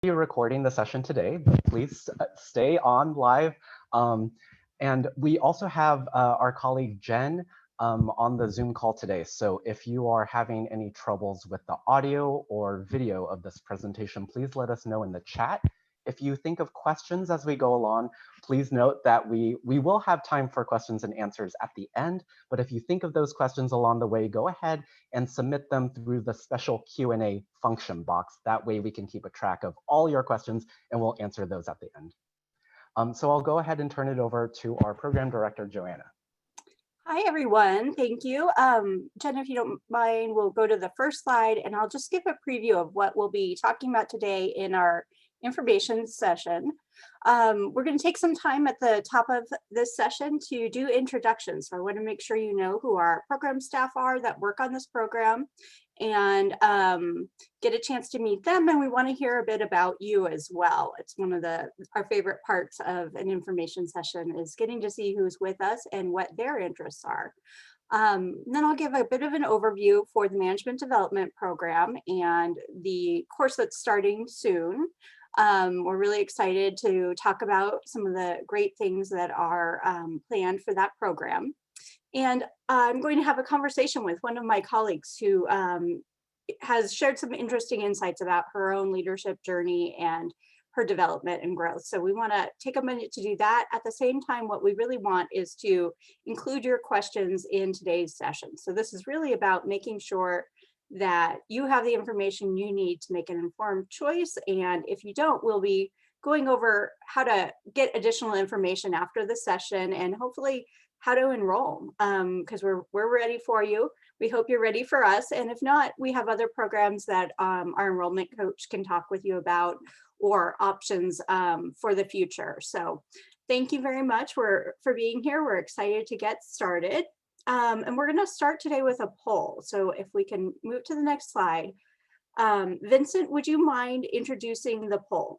be recording the session today. Please stay on live. And we also have our colleague Jen on the Zoom call today. So if you are having any troubles with the audio or video of this presentation, please let us know in the chat. If you think of questions as we go along, please note that we will have time for questions and answers at the end. But if you think of those questions along the way, go ahead and submit them through the special Q&A function box. That way we can keep a track of all your questions and we'll answer those at the end. So I'll go ahead and turn it over to our program director, Joanna. Hi, everyone. Thank you. Jen, if you don't mind, we'll go to the first slide and I'll just give a preview of what we'll be talking about today in our information session. We're going to take some time at the top of this session to do introductions. So I want to make sure you know who our program staff are that work on this program and get a chance to meet them. And we want to hear a bit about you as well. It's one of our favorite parts of an information session is getting to see who's with us and what their interests are. Then I'll give a bit of an overview for the management development program and the course that's starting soon. We're really excited to talk about some of the great things that are planned for that program. And I'm going to have a conversation with one of my colleagues who has shared some interesting insights about her own leadership journey and her development and growth. So we want to take a minute to do that. At the same time, what we really want is to include your questions in today's session. So this is really about making sure that you have the information you need to make an informed choice. And if you don't, we'll be going over how to get additional information after the session and hopefully how to enroll, because we're ready for you. We hope you're ready for us. And if not, we have other programs that our enrollment coach can talk with you about or options for the future. So thank you very much for being here. We're excited to get started. And we're going to start today with a poll. So if we can move to the next slide. Vincent, would you mind introducing the poll?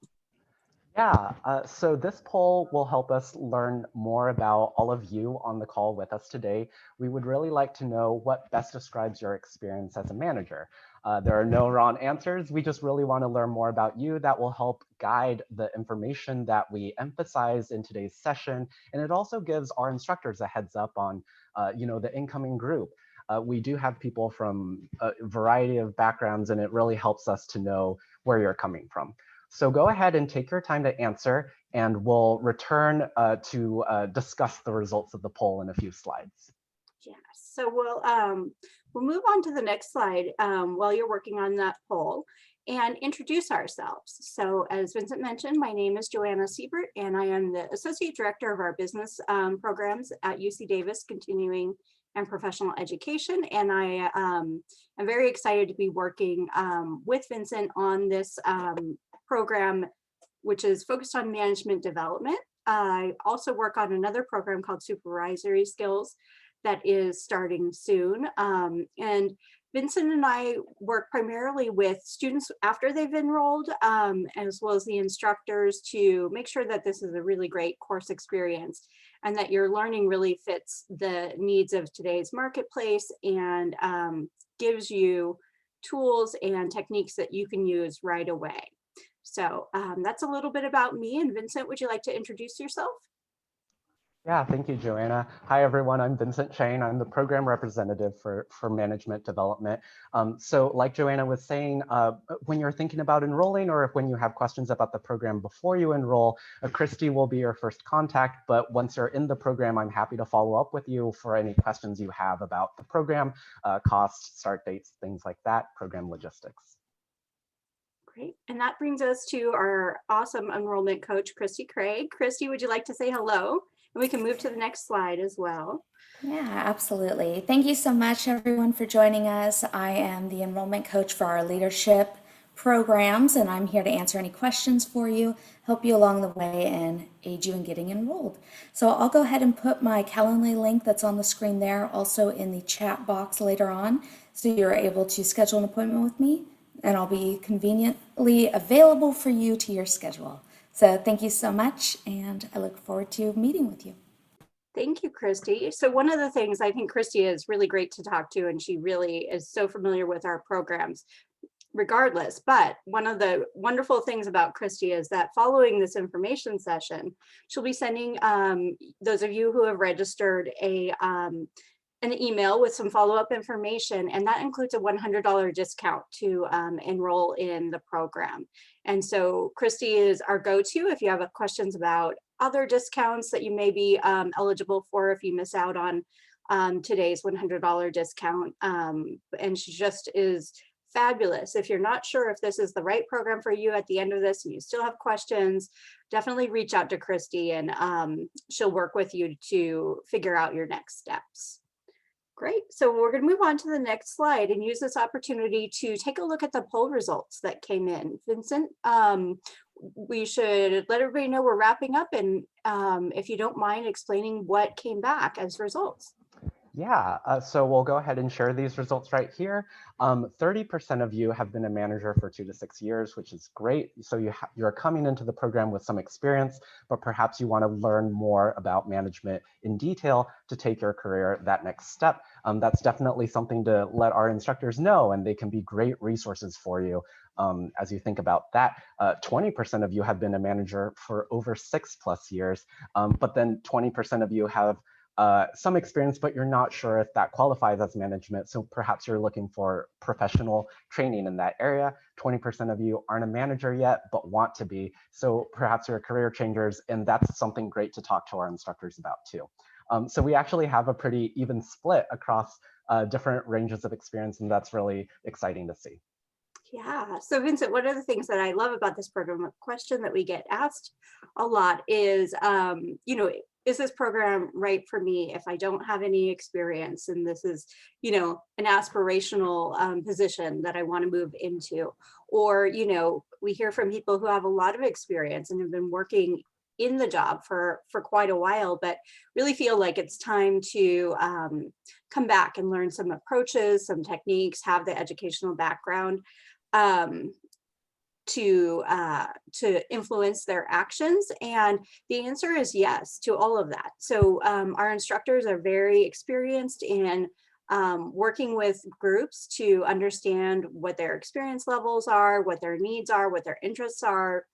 Yeah, so this poll will help us learn more about all of you on the call with us today. We would really like to know what best describes your experience as a manager. There are no wrong answers. We just really want to learn more about you. That will help guide the information that we emphasize in today's session. And it also gives our instructors a heads up on the incoming group. We do have people from a variety of backgrounds, and it really helps us to know where you're coming from. So go ahead and take your time to answer, and we'll return to discuss the results of the poll in a few slides. Yeah, so we'll move on to the next slide while you're working on that poll and introduce ourselves. So as Vincent mentioned, my name is Joanna Siebert, and I am the Associate Director of our business programs at UC Davis Continuing and Professional Education. And I am very excited to be working with Vincent on this program, which is focused on management development. I also work on another program called Supervisory Skills that is starting soon. And Vincent and I work primarily with students after they've enrolled, as well as the instructors, to make sure that this is a really great course experience and that your learning really fits the needs of today's marketplace and gives you tools and techniques that you can use right away. So that's a little bit about me. And Vincent, would you like to introduce yourself? Yeah, thank you, Joanna. Hi, everyone. I'm Vincent Chang. I'm the program representative for management development. So like Joanna was saying, when you're thinking about enrolling or when you have questions about the program before you enroll, Kristy will be your first contact. But once you're in the program, I'm happy to follow up with you for any questions you have about the program, costs, start dates, things like that, program logistics. Great. And that brings us to our awesome enrollment coach, Kristy Craig. Kristy, would you like to say hello? And we can move to the next slide as well. Yeah, absolutely. Thank you so much, everyone, for joining us. I am the enrollment coach for our leadership programs, and I'm here to answer any questions for you, help you along the way, and aid you in getting enrolled. So I'll go ahead and put my Calendly link that's on the screen there also in the chat box later on, so you're able to schedule an appointment with me, and I'll be conveniently available for you to your schedule. So thank you so much, and I look forward to meeting with you. Thank you, Kristy. So one of the things I think Kristy is really great to talk to, and she really is so familiar with our programs, regardless. But one of the wonderful things about Christy is that following this information session, she'll be sending those of you who have registered an email with some follow-up information, and that includes a $100 discount to enroll in the program. And so Christy is our go-to if you have questions about other discounts that you may be eligible for if you miss out on today's $100 discount. And she just is fabulous. If you're not sure if this is the right program for you at the end of this and you still have questions, definitely reach out to Christy, and she'll work with you to figure out your next steps. Great. So we're going to move on to the next slide and use this opportunity to take a look at the poll results that came in. Vincent, we should let everybody know we're wrapping up, and if you don't mind explaining what came back as results. Yeah, so we'll go ahead and share these results right here. 30% of you have been a manager for 2 to 6 years, which is great. So you're coming into the program with some experience, but perhaps you want to learn more about management in detail to take your career that next step. That's definitely something to let our instructors know, and they can be great resources for you as you think about that. 20% of you have been a manager for over 6+ years, but then 20% of you have some experience, but you're not sure if that qualifies as management. So perhaps you're looking for professional training in that area. 20% of you aren't a manager yet, but want to be. So perhaps you're career changers, and that's something great to talk to our instructors about too. So we actually have a pretty even split across different ranges of experience, and that's really exciting to see. Yeah. So Vincent, one of the things that I love about this program, a question that we get asked a lot is, is this program right for me if I don't have any experience, and this is, an aspirational position that I want to move into? Or, we hear from people who have a lot of experience and have been working in the job for quite a while, but really feel like it's time to come back and learn some approaches, some techniques, have the educational background to influence their actions. And the answer is yes to all of that. So our instructors are very experienced in working with groups to understand what their experience levels are, what their needs are, what their interests are.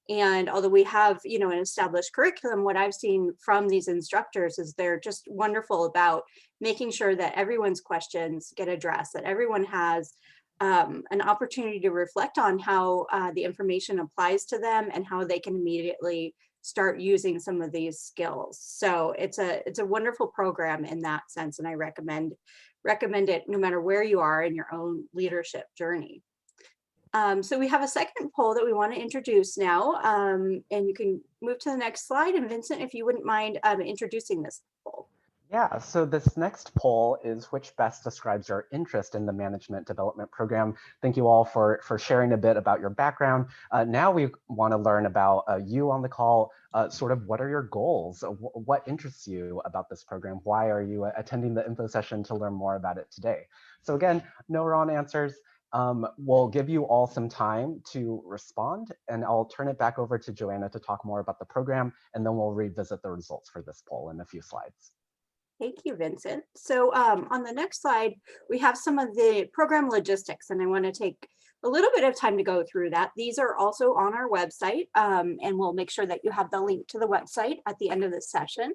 And although we have, an established curriculum, what I've seen from these instructors is they're just wonderful about making sure that everyone's questions get addressed, that everyone has an opportunity to reflect on how the information applies to them and how they can immediately start using some of these skills. So it's a wonderful program in that sense, and I recommend it no matter where you are in your own leadership journey. So we have a second poll that we want to introduce now, and you can move to the next slide. And Vincent, if you wouldn't mind introducing this poll. Yeah, so this next poll is which best describes your interest in the management development program. Thank you all for sharing a bit about your background. Now we want to learn about you on the call, sort of what are your goals? What interests you about this program? Why are you attending the info session to learn more about it today? So again, no wrong answers. We'll give you all some time to respond, and I'll turn it back over to Joanna to talk more about the program, and then we'll revisit the results for this poll in a few slides. Thank you, Vincent. So on the next slide, we have some of the program logistics, and I want to take a little bit of time to go through that. These are also on our website, and we'll make sure that you have the link to the website at the end of this session.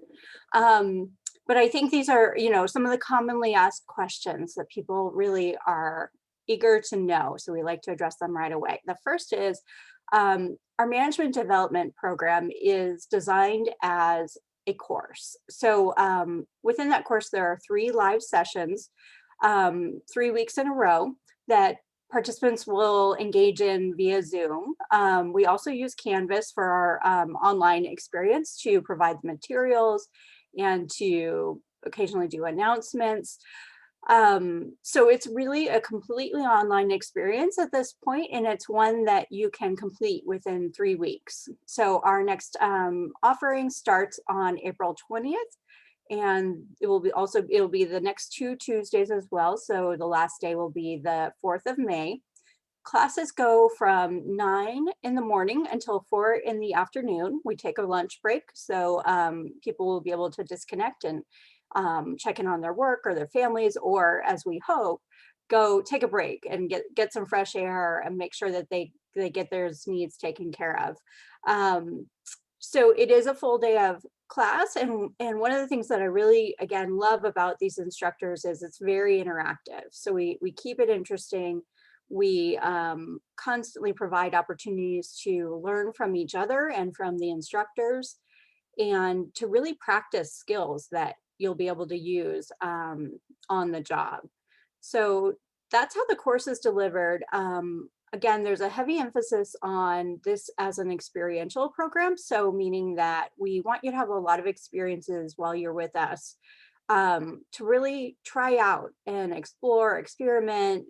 But I think these are, some of the commonly asked questions that people really are eager to know. So we like to address them right away. The first is, our management development program is designed as a course. So within that course, there are 3 live sessions, 3 weeks in a row that participants will engage in via Zoom. We also use Canvas for our online experience to provide the materials and to occasionally do announcements. So it's really a completely online experience at this point, and it's one that you can complete within 3 weeks. So our next offering starts on April 20th, and it'll be the next 2 Tuesdays as well. So the last day will be the 4th of May. Classes go from 9 in the morning until 4 in the afternoon. We take a lunch break, so people will be able to disconnect and check in on their work or their families, or as we hope, go take a break and get some fresh air and make sure that they get their needs taken care of. So it is a full day of class, and one of the things that I really, again, love about these instructors is it's very interactive. So we keep it interesting. We constantly provide opportunities to learn from each other and from the instructors, and to really practice skills that you'll be able to use on the job. So that's how the course is delivered. Again, there's a heavy emphasis on this as an experiential program. So meaning that we want you to have a lot of experiences while you're with us, to really try out and explore, experiment,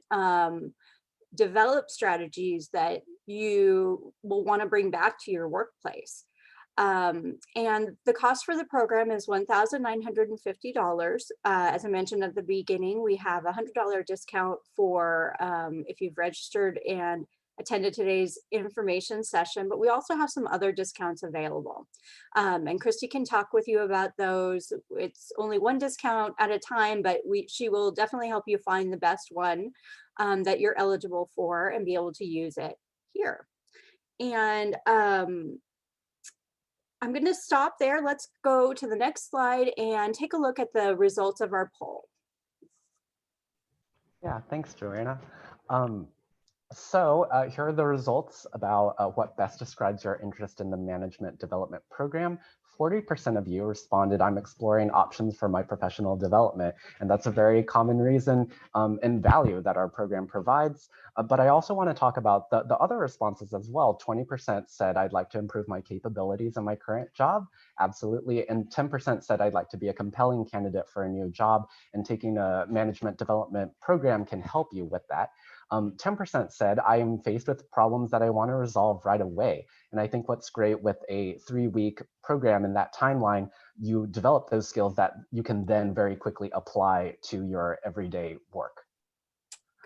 develop strategies that you will want to bring back to your workplace. And the cost for the program is $1,950. As I mentioned at the beginning, we have a $100 discount for if you've registered and attended today's information session, but we also have some other discounts available. And Kristin can talk with you about those. It's only one discount at a time, but she will definitely help you find the best one that you're eligible for and be able to use it here. And I'm going to stop there. Let's go to the next slide and take a look at the results of our poll. Yeah, thanks, Joanna. So here are the results about what best describes your interest in the management development program. 40% of you responded, I'm exploring options for my professional development. And that's a very common reason and value that our program provides. But I also want to talk about the other responses as well. 20% said, I'd like to improve my capabilities in my current job. Absolutely. And 10% said, I'd like to be a compelling candidate for a new job, and taking a management development program can help you with that. 10% said, I am faced with problems that I want to resolve right away. And I think what's great with a 3-week program in that timeline, you develop those skills that you can then very quickly apply to your everyday work.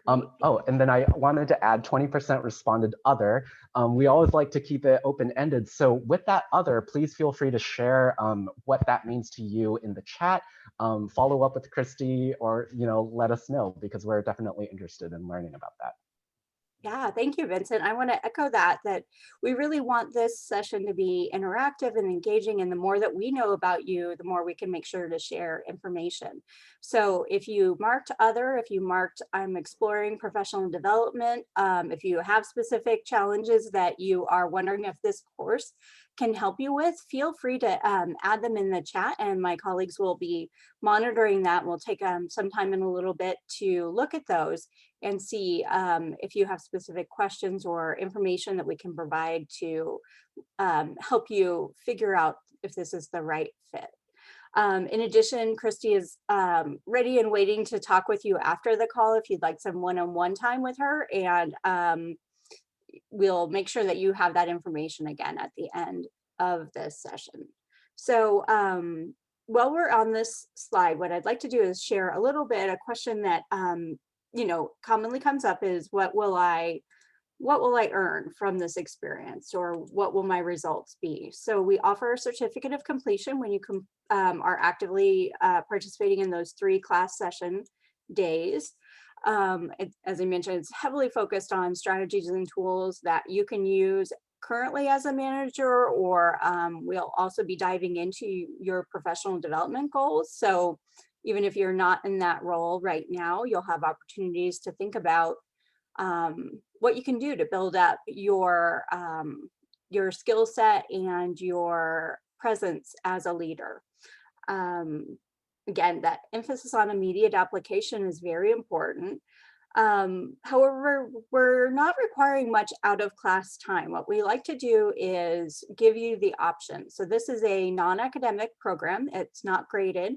Oh, and then I wanted to add 20% responded other. We always like to keep it open-ended. So with that other, please feel free to share what that means to you in the chat. Follow up with Kristin, or let us know, because we're definitely interested in learning about that. Yeah, thank you, Vincent. I want to echo that we really want this session to be interactive and engaging. And the more that we know about you, the more we can make sure to share information. So if you marked other, if you marked I'm exploring professional development, if you have specific challenges that you are wondering if this course can help you with, feel free to add them in the chat, and my colleagues will be monitoring that. We'll take some time in a little bit to look at those and see if you have specific questions or information that we can provide to help you figure out if this is the right fit. In addition, Kristin is ready and waiting to talk with you after the call if you'd like some one-on-one time with her, and we'll make sure that you have that information again at the end of this session. So while we're on this slide, what I'd like to do is share a little bit, a question that commonly comes up is, what will I earn from this experience, or what will my results be? So we offer a certificate of completion when you are actively participating in those 3 class session days. As I mentioned, it's heavily focused on strategies and tools that you can use currently as a manager, or we'll also be diving into your professional development goals. So even if you're not in that role right now, you'll have opportunities to think about what you can do to build up your skill set and your presence as a leader. Again, that emphasis on immediate application is very important. However, we're not requiring much out of class time. What we like to do is give you the option. So this is a non-academic program. It's not graded.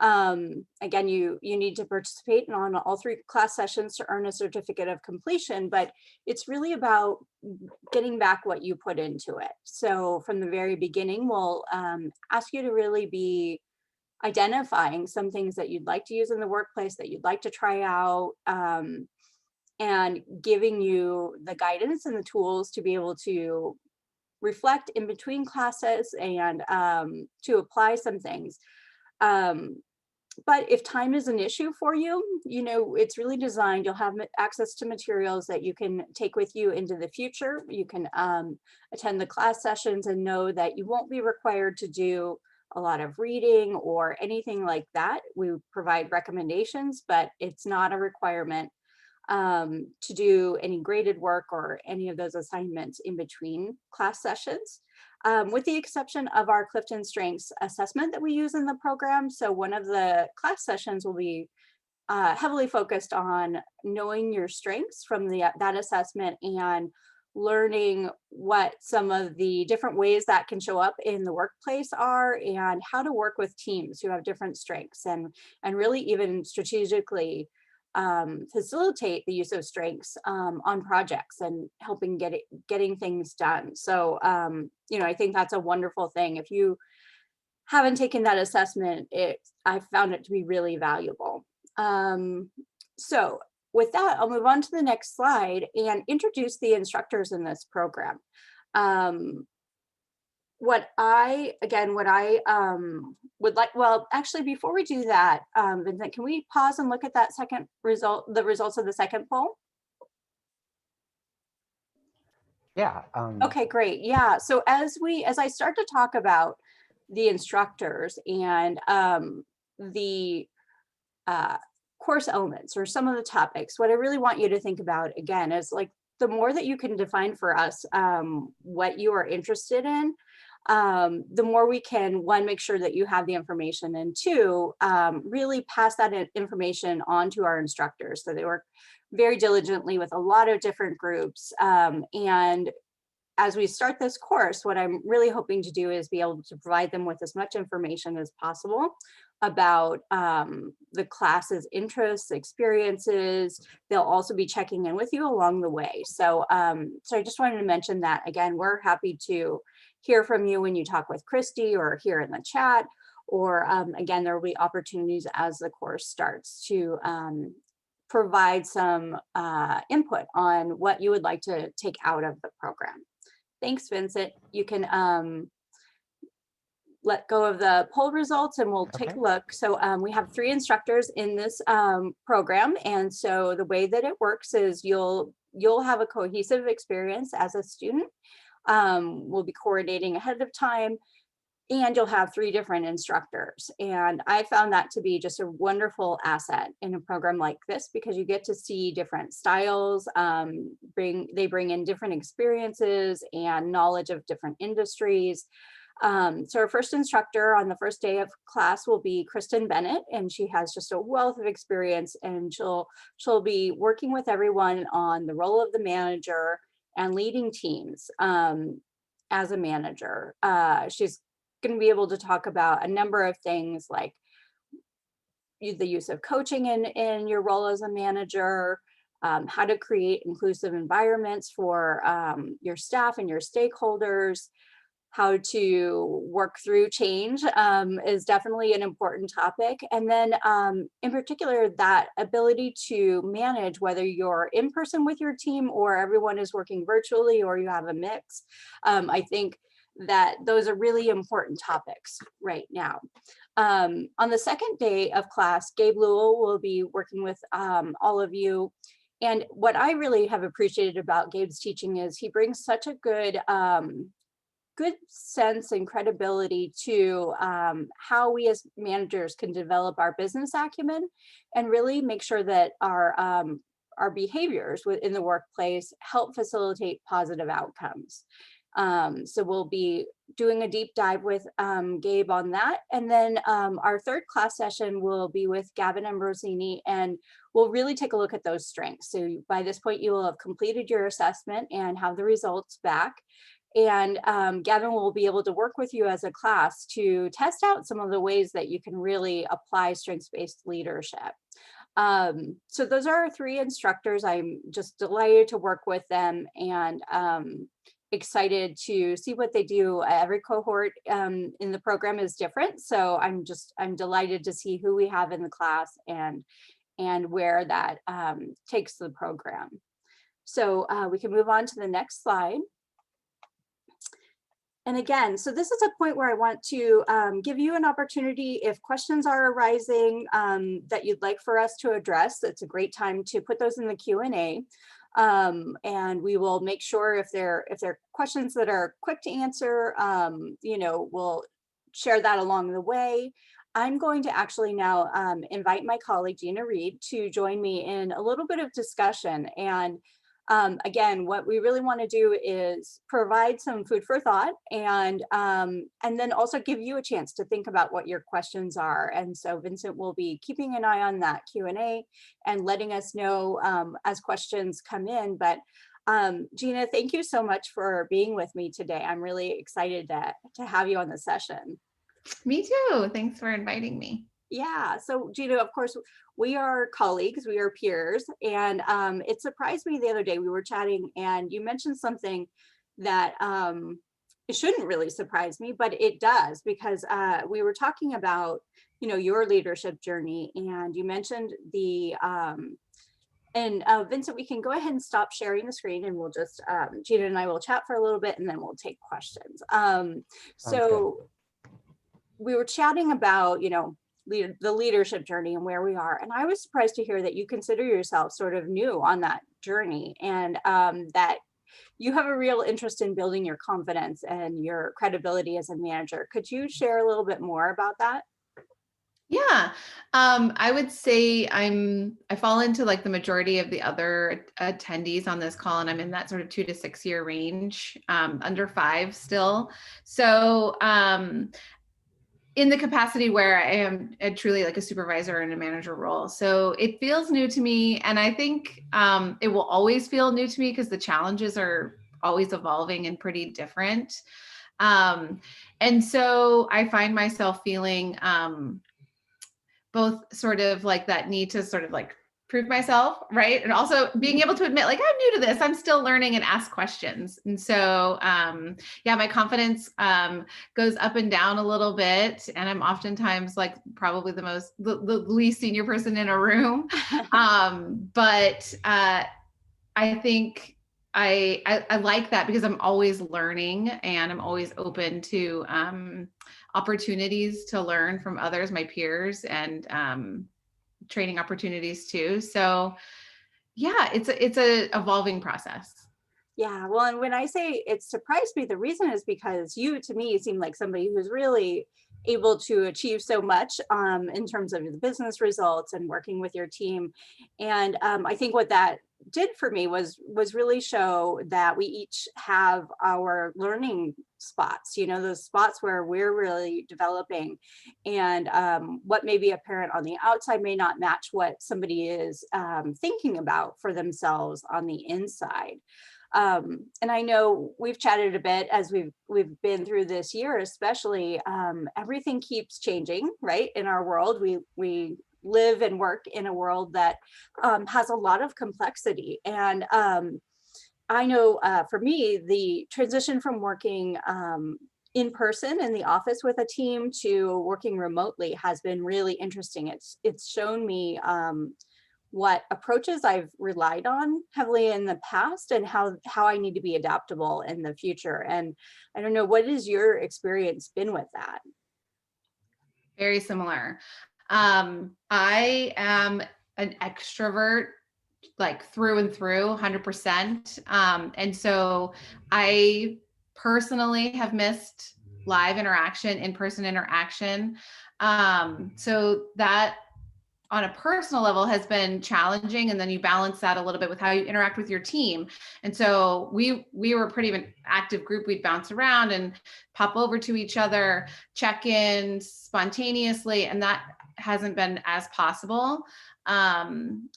Again, you need to participate on all 3 class sessions to earn a certificate of completion, but it's really about getting back what you put into it. So from the very beginning, we'll ask you to really be identifying some things that you'd like to use in the workplace, that you'd like to try out, and giving you the guidance and the tools to be able to reflect in between classes and to apply some things. But if time is an issue for you, you know, it's really designed, you'll have access to materials that you can take with you into the future. You can attend the class sessions and know that you won't be required to do a lot of reading or anything like that. We provide recommendations, but it's not a requirement to do any graded work or any of those assignments in between class sessions. With the exception of our Clifton Strengths assessment that we use in the program. So one of the class sessions will be heavily focused on knowing your strengths from that assessment and learning what some of the different ways that can show up in the workplace are, and how to work with teams who have different strengths, and really even strategically facilitate the use of strengths on projects and helping getting things done. So, you know, I think that's a wonderful thing. If you haven't taken that assessment, I found it to be really valuable. So with that, I'll move on to the next slide and introduce the instructors in this program. What I would like, well, actually, before we do that, Vincent, can we pause and look at that second result, the results of the second poll? Yeah. Okay, great. Yeah. So as I start to talk about the instructors and the course elements or some of the topics, what I really want you to think about again is like the more that you can define for us what you are interested in, the more we can, one, make sure that you have the information, and two, really pass that information on to our instructors. So they work very diligently with a lot of different groups. And as we start this course, what I'm really hoping to do is be able to provide them with as much information as possible about the class's interests, experiences. They'll also be checking in with you along the way. So, so I just wanted to mention that again, we're happy to hear from you when you talk with Christy or here in the chat, or again, there will be opportunities as the course starts to provide some input on what you would like to take out of the program. Thanks, Vincent. You can let go of the poll results and we'll take a look. So we have 3 instructors in this program. And so the way that it works is you'll have a cohesive experience as a student. We'll be coordinating ahead of time, and you'll have 3 different instructors. And I found that to be just a wonderful asset in a program like this, because you get to see different styles, they bring in different experiences and knowledge of different industries. So our first instructor on the first day of class will be Kristin Bennett, and she has just a wealth of experience, and she'll be working with everyone on the role of the manager and leading teams as a manager. She's going to be able to talk about a number of things like the use of coaching in your role as a manager, how to create inclusive environments for your staff and your stakeholders, how to work through change is definitely an important topic. And then in particular, that ability to manage whether you're in person with your team or everyone is working virtually or you have a mix. I think that those are really important topics right now. On the second day of class, Gabe Lewell will be working with all of you. And what I really have appreciated about Gabe's teaching is he brings such a good sense and credibility to how we as managers can develop our business acumen and really make sure that our behaviors within the workplace help facilitate positive outcomes. So we'll be doing a deep dive with Gabe on that. And then our third class session will be with Gavin Ambrosini, and we'll really take a look at those strengths. So by this point, you will have completed your assessment and have the results back. And Gavin will be able to work with you as a class to test out some of the ways that you can really apply strengths-based leadership. So those are our 3 instructors. I'm just delighted to work with them and excited to see what they do. Every cohort in the program is different. So I'm delighted to see who we have in the class and where that takes the program. So we can move on to the next slide. And again, so this is a point where I want to give you an opportunity if questions are arising that you'd like for us to address. It's a great time to put those in the Q&A. And we will make sure if they're questions that are quick to answer, we'll share that along the way. I'm going to actually now invite my colleague Gina Reed to join me in a little bit of discussion. And again, what we really want to do is provide some food for thought, and then also give you a chance to think about what your questions are. And so Vincent will be keeping an eye on that Q&A and letting us know as questions come in. But Gina, thank you so much for being with me today. I'm really excited to have you on the session. Me too. Thanks for inviting me. Yeah, so Gina, of course, we are colleagues, we are peers, and it surprised me the other day. We were chatting and you mentioned something that it shouldn't really surprise me, but it does, because we were talking about, your leadership journey, and you mentioned the, Vincent, we can go ahead and stop sharing the screen, and we'll just, Gina and I will chat for a little bit, and then we'll take questions. So we were chatting about, the leadership journey and where we are. And I was surprised to hear that you consider yourself sort of new on that journey, and that you have a real interest in building your confidence and your credibility as a manager. Could you share a little bit more about that? Yeah, I would say I fall into like the majority of the other attendees on this call, and I'm in that sort of 2 to 6 year range, under 5 still. So, in the capacity where I am truly like a supervisor in a manager role. So it feels new to me. And I think it will always feel new to me because the challenges are always evolving and pretty different. And so I find myself feeling both sort of like that need to sort of like prove myself, right? And also being able to admit, like, I'm new to this, I'm still learning, and ask questions. And so, yeah, my confidence goes up and down a little bit. And I'm oftentimes like probably the least senior person in a room. But I think I like that because I'm always learning, and I'm always open to opportunities to learn from others, my peers, and training opportunities too. So yeah, it's a evolving process. Yeah, well, and when I say it surprised me, the reason is because you, to me, seem like somebody who's really able to achieve so much in terms of the business results and working with your team. And I think what that did for me was really show that we each have our learning spots, those spots where we're really developing, and what may be apparent on the outside may not match what somebody is thinking about for themselves on the inside. And I know we've chatted a bit as we've been through this year, especially everything keeps changing, right? In our world, we live and work in a world that has a lot of complexity. And I know for me, the transition from working in person in the office with a team to working remotely has been really interesting. It's shown me what approaches I've relied on heavily in the past, and how I need to be adaptable in the future. And I don't know, what has your experience been with that? Very similar. I am an extrovert, like through and through, 100%. And so I personally have missed live interaction, in-person interaction. So that on a personal level has been challenging. And then you balance that a little bit with how you interact with your team. And so we were a pretty active group. We'd bounce around and pop over to each other, check in spontaneously. And that hasn't been as possible. And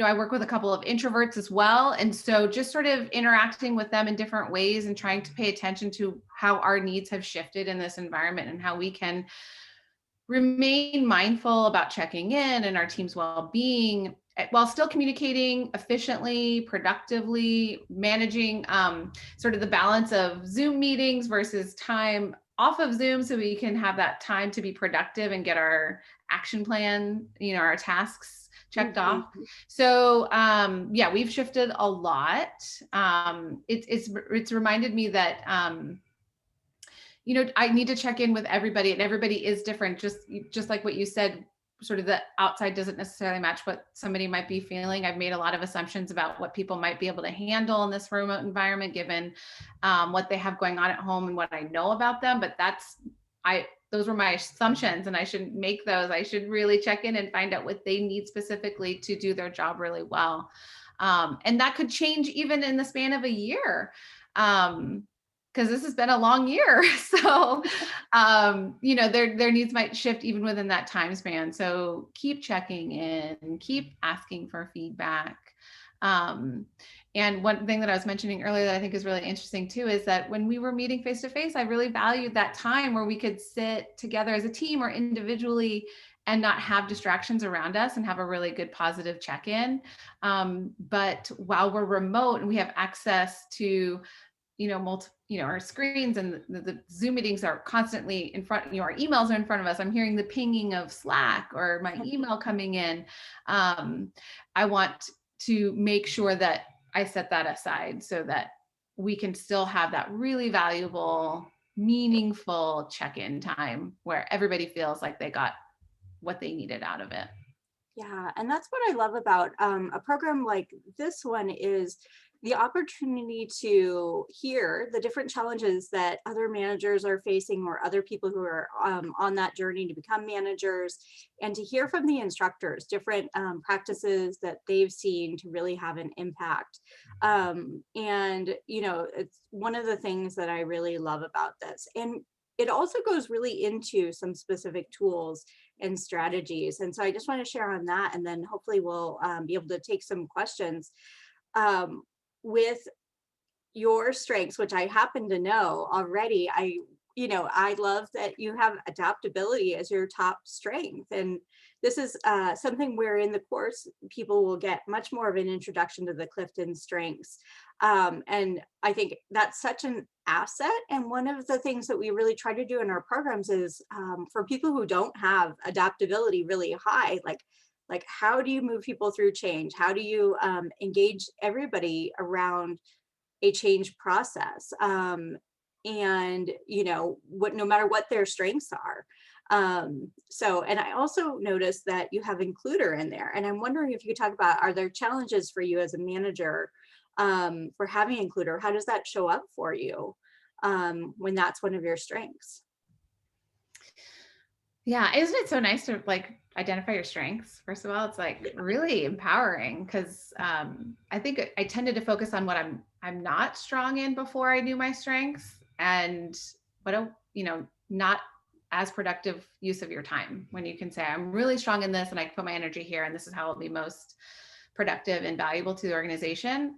I work with a couple of introverts as well. And so just sort of interacting with them in different ways and trying to pay attention to how our needs have shifted in this environment and how we can remain mindful about checking in and our team's well-being while still communicating efficiently, productively, managing sort of the balance of Zoom meetings versus time off of Zoom so we can have that time to be productive and get our action plan, our tasks checked off. So yeah, we've shifted a lot. It's reminded me that I need to check in with everybody, and everybody is different. Just like what you said, sort of the outside doesn't necessarily match what somebody might be feeling. I've made a lot of assumptions about what people might be able to handle in this remote environment, given what they have going on at home and what I know about them. But those were my assumptions, and I shouldn't make those. I should really check in and find out what they need specifically to do their job really well. And that could change even in the span of a year. Because this has been a long year. So, their needs might shift even within that time span. So keep checking in, keep asking for feedback. And one thing that I was mentioning earlier that I think is really interesting too, is that when we were meeting face to face, I really valued that time where we could sit together as a team or individually and not have distractions around us and have a really good positive check-in. But while we're remote and we have access to our screens, and the Zoom meetings are constantly in front, our emails are in front of us. I'm hearing the pinging of Slack or my email coming in. I want to make sure that I set that aside so that we can still have that really valuable, meaningful check-in time where everybody feels like they got what they needed out of it. Yeah, and that's what I love about a program like this one, is the opportunity to hear the different challenges that other managers are facing, or other people who are on that journey to become managers, and to hear from the instructors different practices that they've seen to really have an impact. And it's one of the things that I really love about this. And it also goes really into some specific tools and strategies. And so I just want to share on that, and then hopefully we'll be able to take some questions. With your strengths, which I happen to know already, I love that you have adaptability as your top strength. And this is something where in the course, people will get much more of an introduction to the Clifton strengths. And I think that's such an asset. And one of the things that we really try to do in our programs is for people who don't have adaptability really high, like how do you move people through change? How do you engage everybody around a change process? And no matter what their strengths are. And I also noticed that you have includer in there, and I'm wondering if you could talk about, are there challenges for you as a manager for having includer? How does that show up for you when that's one of your strengths? Yeah, isn't it so nice to identify your strengths? First of all, it's really empowering, because I think I tended to focus on what I'm not strong in before I knew my strengths, and not as productive use of your time when you can say, I'm really strong in this and I can put my energy here, and this is how it'll be most productive and valuable to the organization.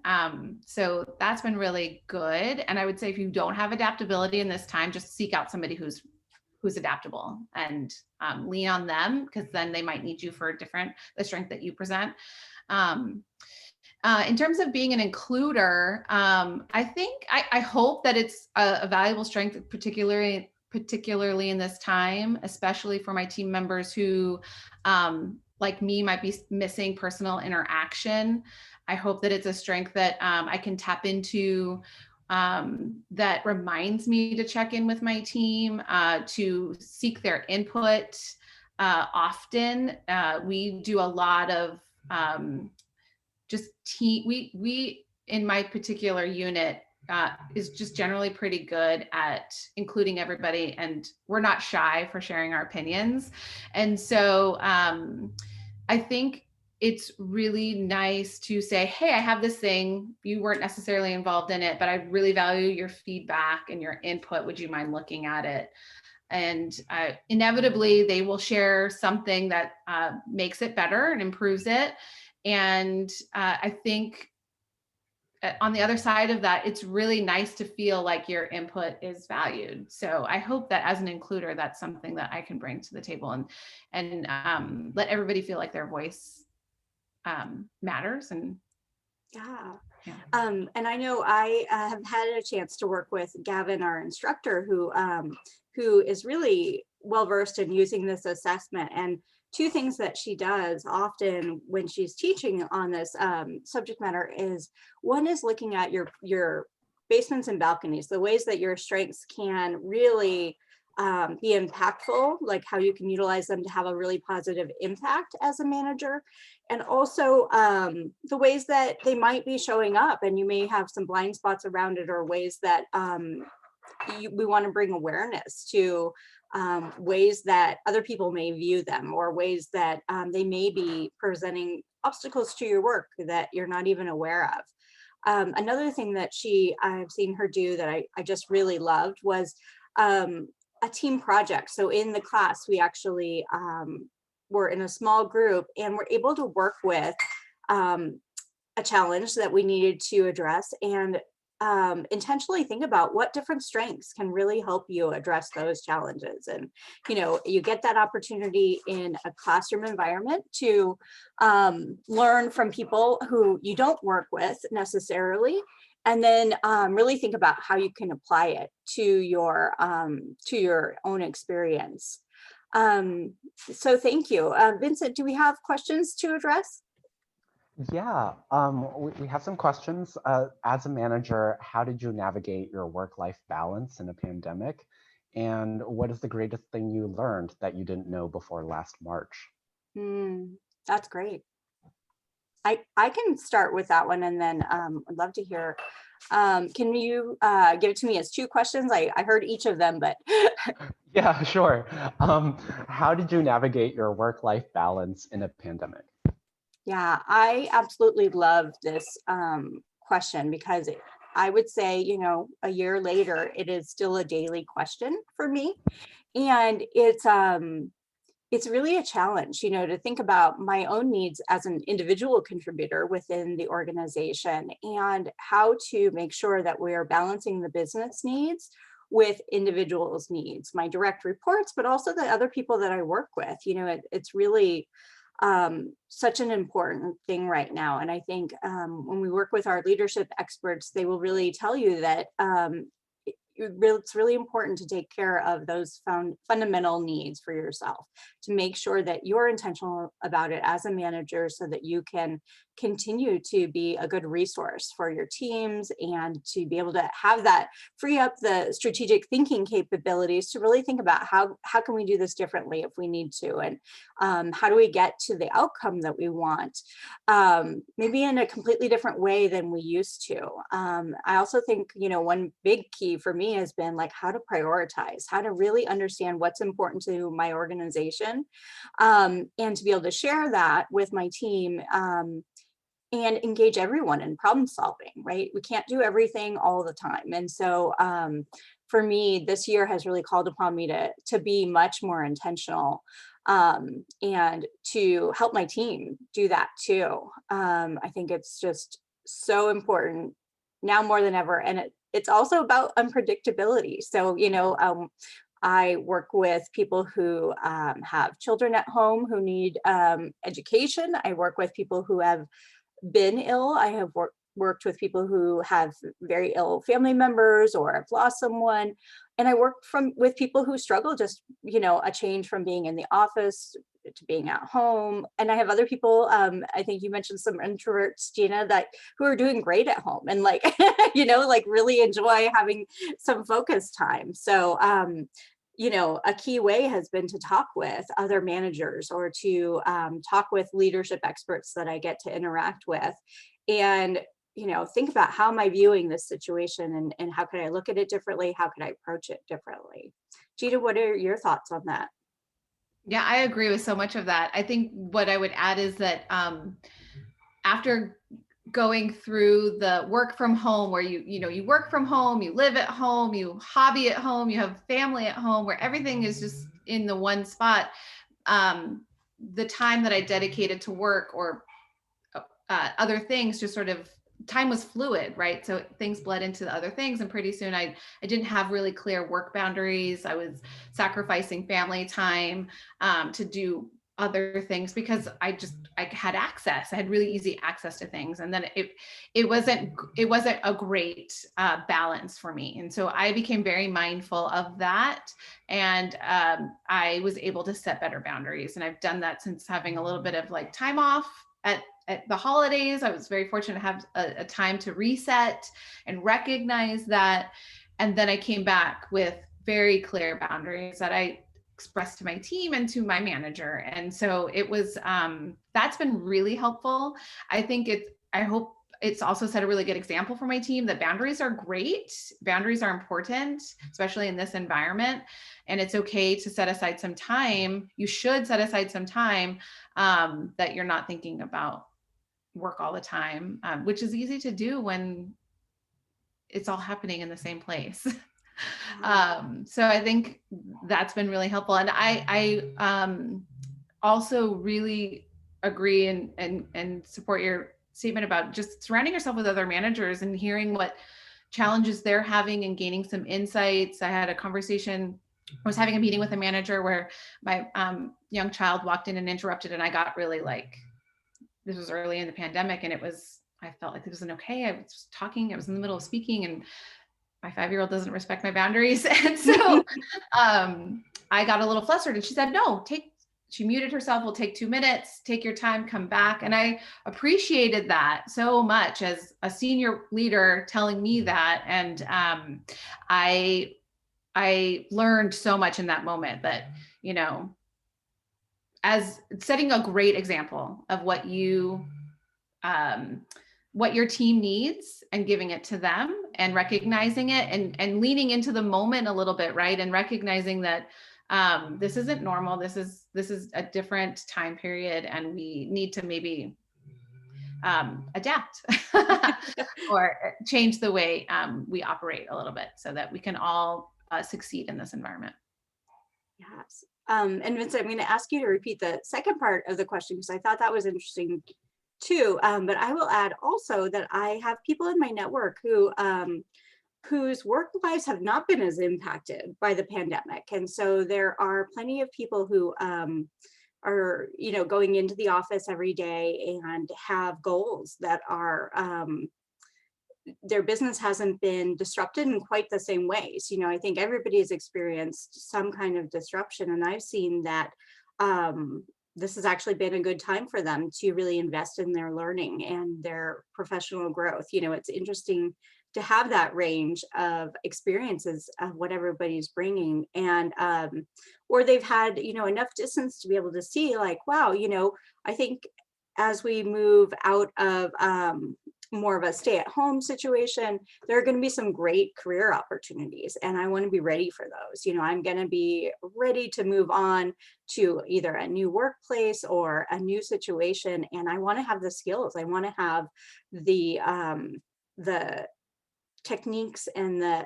So that's been really good. And I would say if you don't have adaptability in this time, just seek out somebody who's adaptable and lean on them, because then they might need you for the strength that you present. In terms of being an includer, I hope that it's a valuable strength, particularly in this time, especially for my team members who, like me, might be missing personal interaction. I hope that it's a strength that I can tap into, that reminds me to check in with my team, to seek their input often. We do a lot of we in my particular unit is just generally pretty good at including everybody, and we're not shy for sharing our opinions. And so I think it's really nice to say, hey, I have this thing. You weren't necessarily involved in it, but I really value your feedback and your input. Would you mind looking at it? And inevitably, they will share something that makes it better and improves it. And I think on the other side of that, it's really nice to feel like your input is valued. So I hope that as an includer, that's something that I can bring to the table and let everybody feel like their voice matters. And yeah. And I know I have had a chance to work with Gavin, our instructor, who is really well versed in using this assessment. And two things that she does often when she's teaching on this subject matter is, one is looking at your basements and balconies, the ways that your strengths can really be impactful, like how you can utilize them to have a really positive impact as a manager. And also the ways that they might be showing up and you may have some blind spots around it, or ways that we want to bring awareness to ways that other people may view them, or ways that they may be presenting obstacles to your work that you're not even aware of. Another thing that I've seen her do that I just really loved was a team project. So in the class, we actually were in a small group and were able to work with a challenge that we needed to address, and intentionally think about what different strengths can really help you address those challenges. And, you get that opportunity in a classroom environment to learn from people who you don't work with necessarily, and then really think about how you can apply it to your own experience. So thank you. Vincent, do we have questions to address? Yeah, we have some questions. As a manager, how did you navigate your work-life balance in a pandemic? And what is the greatest thing you learned that you didn't know before last March? That's great. I can start with that one, and then I'd love to hear. Can you give it to me as two questions? I heard each of them, but. Yeah, sure. How did you navigate your work-life balance in a pandemic? Yeah, I absolutely love this question, because I would say, a year later, it is still a daily question for me. And it's really a challenge, to think about my own needs as an individual contributor within the organization, and how to make sure that we are balancing the business needs with individuals' needs, my direct reports, but also the other people that I work with. It's really such an important thing right now. And I think when we work with our leadership experts, they will really tell you that it's really important to take care of those fundamental needs for yourself, to make sure that you're intentional about it as a manager, so that you can continue to be a good resource for your teams, and to be able to have that free up the strategic thinking capabilities to really think about how can we do this differently if we need to, and how do we get to the outcome that we want, maybe in a completely different way than we used to. I also think, one big key for me has been like how to prioritize, how to really understand what's important to my organization, and to be able to share that with my team, and engage everyone in problem solving, right? We can't do everything all the time. And so for me, this year has really called upon me to be much more intentional, and to help my team do that too. I think it's just so important now more than ever. And it's also about unpredictability. So, I work with people who have children at home who need education. I work with people who have been ill. I have worked with people who have very ill family members or have lost someone. And I work with people who struggle just, a change from being in the office to being at home. And I have other people, I think you mentioned some introverts, Gina, who are doing great at home and like, really enjoy having some focus time. So, a key way has been to talk with other managers, or to talk with leadership experts that I get to interact with, and think about, how am I viewing this situation, and how can I look at it differently? How can I approach it differently? Gina, what are your thoughts on that? Yeah, I agree with so much of that. I think what I would add is that after going through the work from home, where you work from home, you live at home, you hobby at home, you have family at home, where everything is just in the one spot, the time that I dedicated to work or other things, just sort of time was fluid, right? So things bled into the other things, and pretty soon I didn't have really clear work boundaries. I was sacrificing family time to do other things because I had access. I had really easy access to things, and then it wasn't a great balance for me. And so I became very mindful of that, and I was able to set better boundaries. And I've done that since having a little bit of like time off at the holidays. I was very fortunate to have a time to reset and recognize that. And then I came back with very clear boundaries that I expressed to my team and to my manager. And so it was, that's been really helpful. I hope it's also set a really good example for my team that boundaries are great. Boundaries are important, especially in this environment. And it's okay to set aside some time. You should set aside some time that you're not thinking about work all the time, which is easy to do when it's all happening in the same place. So I think that's been really helpful. And I also really agree and support your statement about just surrounding yourself with other managers and hearing what challenges they're having and gaining some insights. I had a conversation, I was having a meeting with a manager where my young child walked in and interrupted, and I got really like, this was early in the pandemic, and I felt like it wasn't okay. I was talking, I was in the middle of speaking, and my 5-year-old doesn't respect my boundaries. And so I got a little flustered, and she said, no, she muted herself. We'll take 2 minutes, take your time, come back. And I appreciated that so much as a senior leader telling me that. And I learned so much in that moment that, you know, as setting a great example of what your team needs and giving it to them and recognizing it and leaning into the moment a little bit, right? And recognizing that this isn't normal. This is a different time period, and we need to maybe adapt or change the way we operate a little bit so that we can all succeed in this environment. Yes. And Vincent, I'm going to ask you to repeat the second part of the question because I thought that was interesting too. But I will add also that I have people in my network who whose work lives have not been as impacted by the pandemic. And so there are plenty of people who are, you know, going into the office every day and have goals that are their business hasn't been disrupted in quite the same ways. You know, I think everybody has experienced some kind of disruption, and I've seen that this has actually been a good time for them to really invest in their learning and their professional growth. You know, it's interesting to have that range of experiences of what everybody's bringing, and or they've had, you know, enough distance to be able to see like, wow, you know, I think as we move out of more of a stay-at-home situation, there are going to be some great career opportunities, and I want to be ready for those. You know, I'm going to be ready to move on to either a new workplace or a new situation, and I want to have the skills. I want to have the techniques and the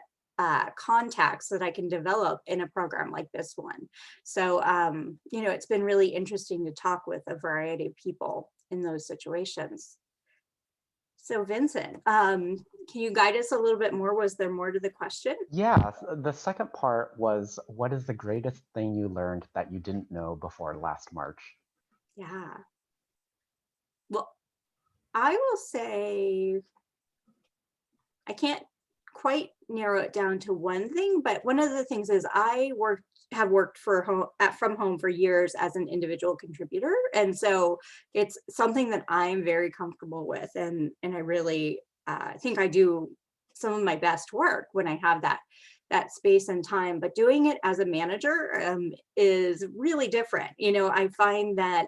contacts that I can develop in a program like this one. So, you know, it's been really interesting to talk with a variety of people in those situations. So Vincent, can you guide us a little bit more? Was there more to the question? Yeah, the second part was, what is the greatest thing you learned that you didn't know before last March? Yeah. Well, I will say, I can't quite narrow it down to one thing, but one of the things is I have worked from home for years as an individual contributor, and so it's something that I'm very comfortable with, and I really think I do some of my best work when I have that space and time. But doing it as a manager is really different. You know, I find that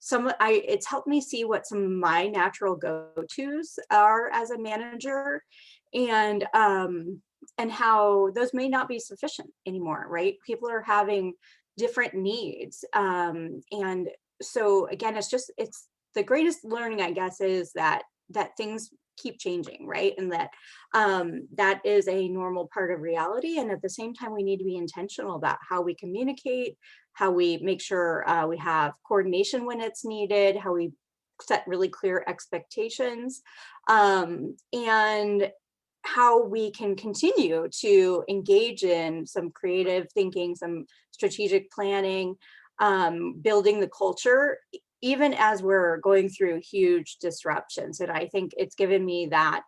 it's helped me see what some of my natural go-tos are as a manager, and how those may not be sufficient anymore, right? People are having different needs. And so again, it's the greatest learning, I guess, is that things keep changing, right? And that that is a normal part of reality. And at the same time, we need to be intentional about how we communicate, how we make sure we have coordination when it's needed, how we set really clear expectations, and how we can continue to engage in some creative thinking, some strategic planning, building the culture, even as we're going through huge disruptions. And I think it's given me that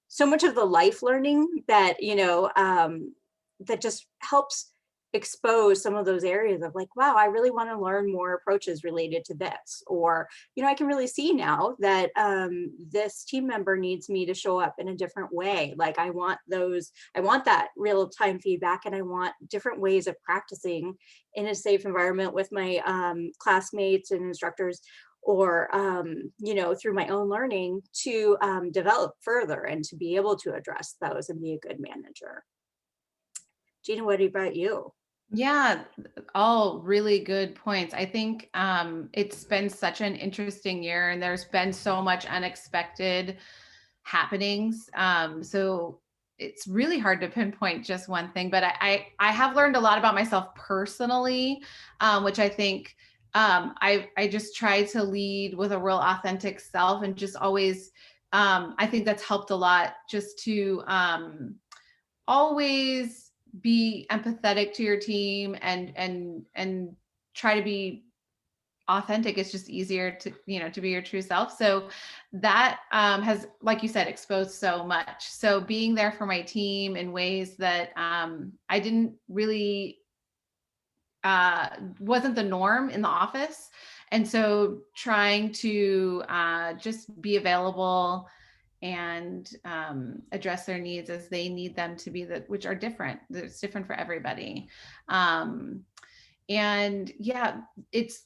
so much of the life learning that, that just helps expose some of those areas of like, wow, I really want to learn more approaches related to this. Or, I can really see now that this team member needs me to show up in a different way. Like I want that real time feedback, and I want different ways of practicing in a safe environment with my classmates and instructors, or through my own learning to develop further and to be able to address those and be a good manager. Gina, what about you? Yeah, all really good points. I think it's been such an interesting year, and there's been so much unexpected happenings. So it's really hard to pinpoint just one thing, but I have learned a lot about myself personally, which I think I just try to lead with a real authentic self, and just always, I think that's helped a lot, just to always be empathetic to your team and try to be authentic. It's just easier to to be your true self. So that has, like you said, exposed so much. So being there for my team in ways that I didn't really wasn't the norm in the office, and so trying to just be available and address their needs as they need them to be, which are different. It's different for everybody. And yeah, it's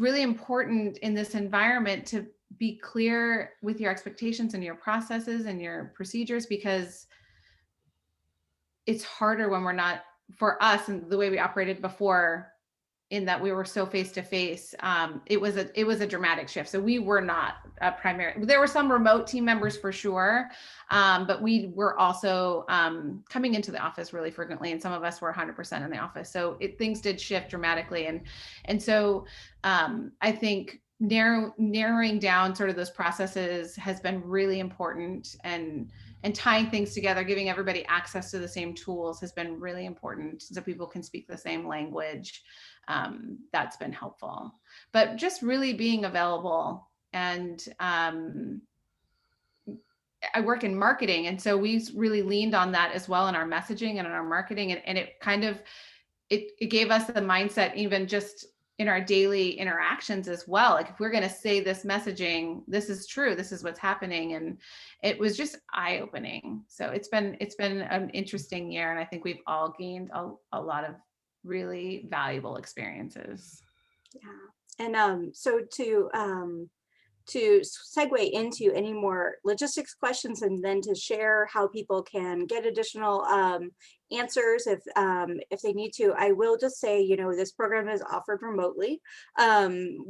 really important in this environment to be clear with your expectations and your processes and your procedures, because it's harder when we're not, for us and the way we operated before, in that we were so face to face. It was a dramatic shift. So we were not a primary. There were some remote team members for sure, but we were also coming into the office really frequently, and some of us were 100% in the office. So things did shift dramatically, and so I think narrowing down sort of those processes has been really important, and tying things together, giving everybody access to the same tools has been really important, so people can speak the same language. That's been helpful, but just really being available. And I work in marketing, and so we really leaned on that as well in our messaging and in our marketing, and it kind of it gave us the mindset, even just in our daily interactions as well. Like, if we're going to say this messaging, this is true, this is what's happening. And it was just eye-opening. So it's been an interesting year, and I think we've all gained a lot of really valuable experiences. Yeah. And so to segue into any more logistics questions, and then to share how people can get additional answers if they need to, I will just say, this program is offered remotely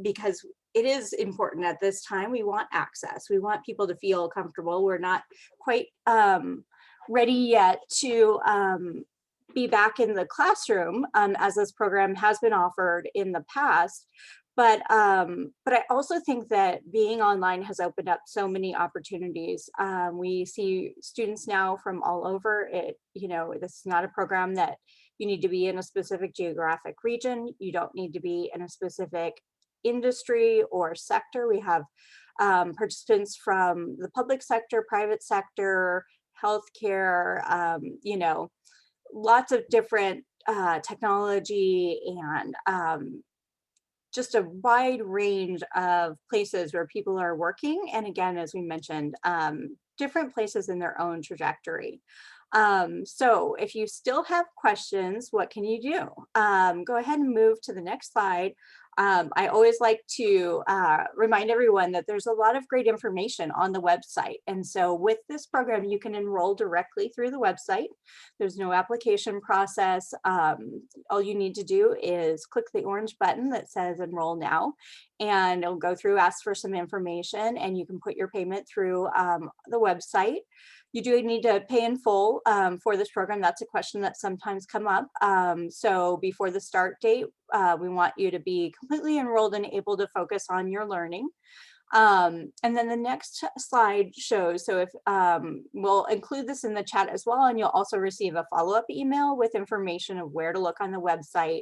because it is important at this time. We want access. We want people to feel comfortable. We're not quite ready yet to be back in the classroom as this program has been offered in the past. But I also think that being online has opened up so many opportunities. We see students now from all over. This is not a program that you need to be in a specific geographic region. You don't need to be in a specific industry or sector. We have participants from the public sector, private sector, healthcare, lots of different technology, and just a wide range of places where people are working. And again, as we mentioned, different places in their own trajectory. So if you still have questions, what can you do? Go ahead and move to the next slide. I always like to remind everyone that there's a lot of great information on the website. And so with this program, you can enroll directly through the website. There's no application process. All you need to do is click the orange button that says Enroll Now, and it'll go through, ask for some information, and you can put your payment through the website. You do need to pay in full for this program. That's a question that sometimes come up. So before the start date, we want you to be completely enrolled and able to focus on your learning. And then the next slide shows, so if we'll include this in the chat as well, and you'll also receive a follow-up email with information of where to look on the website.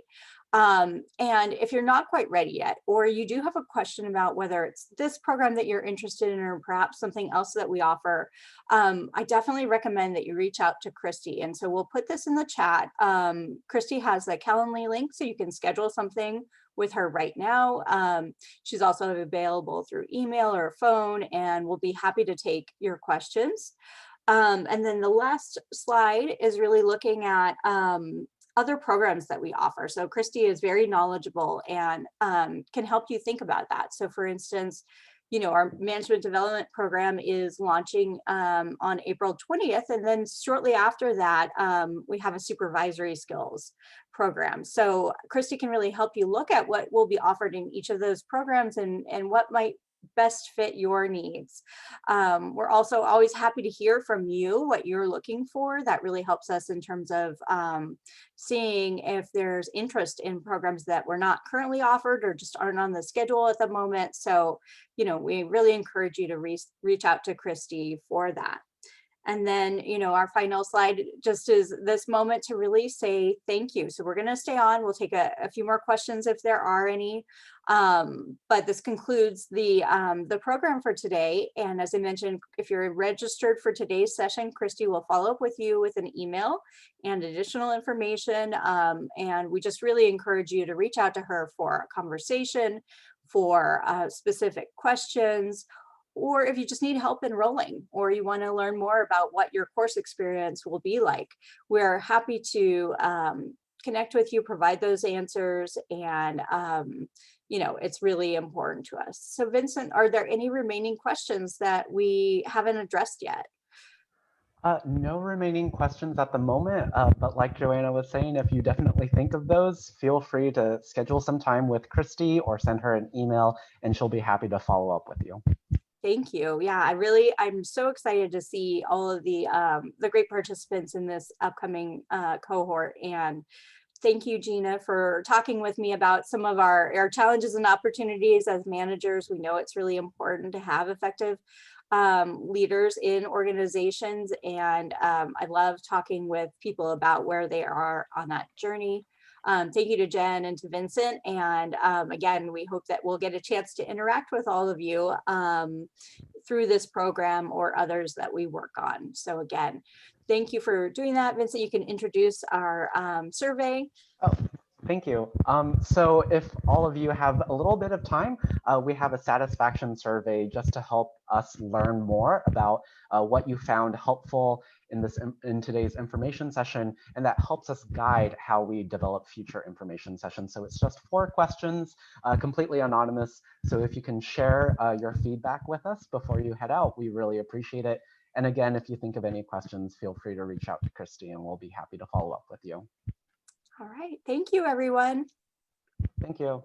And if you're not quite ready yet, or you do have a question about whether it's this program that you're interested in, or perhaps something else that we offer, I definitely recommend that you reach out to Kristy. And so we'll put this in the chat. Kristy has the Calendly link, so you can schedule something with her right now. She's also available through email or phone, and we'll be happy to take your questions. And then the last slide is really looking at other programs that we offer. So Kristy is very knowledgeable and can help you think about that. So for instance, you know, our management development program is launching on April 20th. And then shortly after that, we have a supervisory skills program. So Kristy can really help you look at what will be offered in each of those programs and what might best fit your needs. We're also always happy to hear from you what you're looking for. That really helps us in terms of seeing if there's interest in programs that were not currently offered or just aren't on the schedule at the moment. So, you know, we really encourage you to reach out to Kristy for that. And then, you know, our final slide just is this moment to really say thank you. So we're going to stay on. We'll take a few more questions if there are any. But this concludes the program for today. And as I mentioned, if you're registered for today's session, Kristy will follow up with you with an email and additional information. And we just really encourage you to reach out to her for a conversation, for specific questions, or if you just need help enrolling, or you want to learn more about what your course experience will be like. We're happy to connect with you, provide those answers, and you know, it's really important to us. So Vincent, are there any remaining questions that we haven't addressed yet? No remaining questions at the moment, but like Joanna was saying, if you definitely think of those, feel free to schedule some time with Kristy or send her an email, and she'll be happy to follow up with you. Thank you. Yeah, I'm so excited to see all of the great participants in this upcoming cohort. And thank you, Gina, for talking with me about some of our challenges and opportunities as managers. We know it's really important to have effective leaders in organizations. And I love talking with people about where they are on that journey. Thank you to Jen and to Vincent. And again, we hope that we'll get a chance to interact with all of you through this program or others that we work on. So again, thank you for doing that. Vincent, you can introduce our survey. Oh, thank you. So if all of you have a little bit of time, we have a satisfaction survey just to help us learn more about what you found helpful in today's information session, and that helps us guide how we develop future information sessions. So it's just 4 questions, completely anonymous. So if you can share your feedback with us before you head out, we really appreciate it. And again, if you think of any questions, feel free to reach out to Kristy and we'll be happy to follow up with you. All right, thank you, everyone. Thank you.